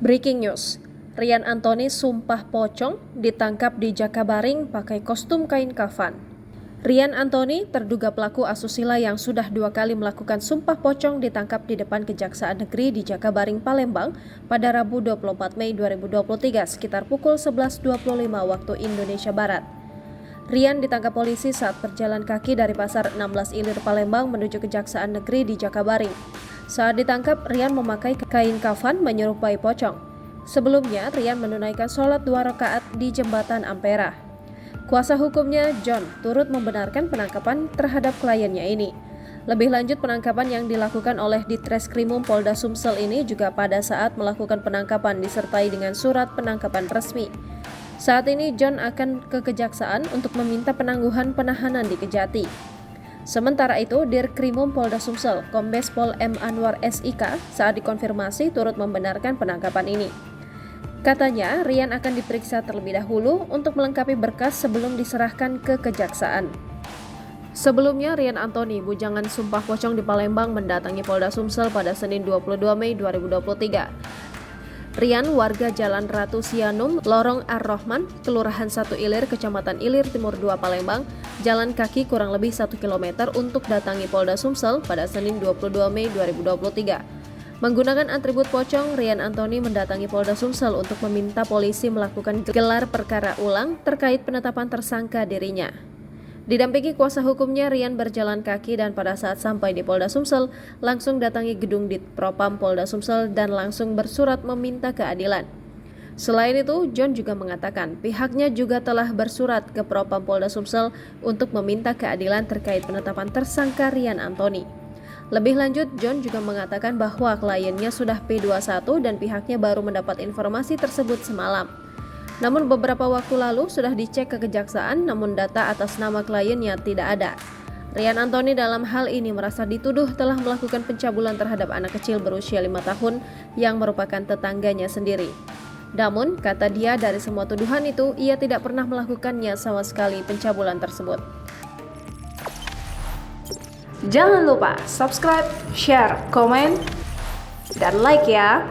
Breaking news, Rian Antoni sumpah pocong ditangkap di Jakabaring pakai kostum kain kafan. Rian Antoni, terduga pelaku asusila yang sudah 2 kali melakukan sumpah pocong, ditangkap di depan Kejaksaan Negeri di Jakabaring, Palembang pada Rabu 24 Mei 2023 sekitar pukul 11.25 waktu Indonesia Barat. Rian ditangkap polisi saat berjalan kaki dari Pasar 16 Ilir, Palembang menuju Kejaksaan Negeri di Jakabaring. Saat ditangkap, Rian memakai kain kafan menyerupai pocong. Sebelumnya, Rian menunaikan sholat 2 rakaat di Jembatan Ampera. Kuasa hukumnya, John, turut membenarkan penangkapan terhadap kliennya ini. Lebih lanjut, penangkapan yang dilakukan oleh Ditreskrimum Polda Sumsel ini juga pada saat melakukan penangkapan disertai dengan surat penangkapan resmi. Saat ini, John akan ke Kejaksaan untuk meminta penangguhan penahanan di Kejati. Sementara itu, Dirkrimum Polda Sumsel, Kombes Pol M. Anwar SIK, saat dikonfirmasi turut membenarkan penangkapan ini. Katanya, Rian akan diperiksa terlebih dahulu untuk melengkapi berkas sebelum diserahkan ke Kejaksaan. Sebelumnya, Rian Antoni, bujangan sumpah pocong di Palembang, mendatangi Polda Sumsel pada Senin 22 Mei 2023. Rian, warga Jalan Ratu Sianum, Lorong Ar-Rahman, Kelurahan 1 Ilir, Kecamatan Ilir Timur 2, Palembang, jalan kaki kurang lebih 1 km untuk datangi Polda Sumsel pada Senin 22 Mei 2023. Menggunakan atribut pocong, Rian Antoni mendatangi Polda Sumsel untuk meminta polisi melakukan gelar perkara ulang terkait penetapan tersangka dirinya. Didampingi kuasa hukumnya, Rian berjalan kaki dan pada saat sampai di Polda Sumsel langsung datangi gedung Ditpropam Polda Sumsel dan langsung bersurat meminta keadilan. Selain itu, John juga mengatakan pihaknya juga telah bersurat ke Propam Polda Sumsel untuk meminta keadilan terkait penetapan tersangka Rian Antoni. Lebih lanjut, John juga mengatakan bahwa kliennya sudah P21 dan pihaknya baru mendapat informasi tersebut semalam. Namun beberapa waktu lalu sudah dicek ke Kejaksaan, namun data atas nama kliennya tidak ada. Rian Antoni dalam hal ini merasa dituduh telah melakukan pencabulan terhadap anak kecil berusia 5 tahun yang merupakan tetangganya sendiri. Namun, kata dia, dari semua tuduhan itu, ia tidak pernah melakukannya sama sekali pencabulan tersebut. Jangan lupa subscribe, share, komen, dan like ya!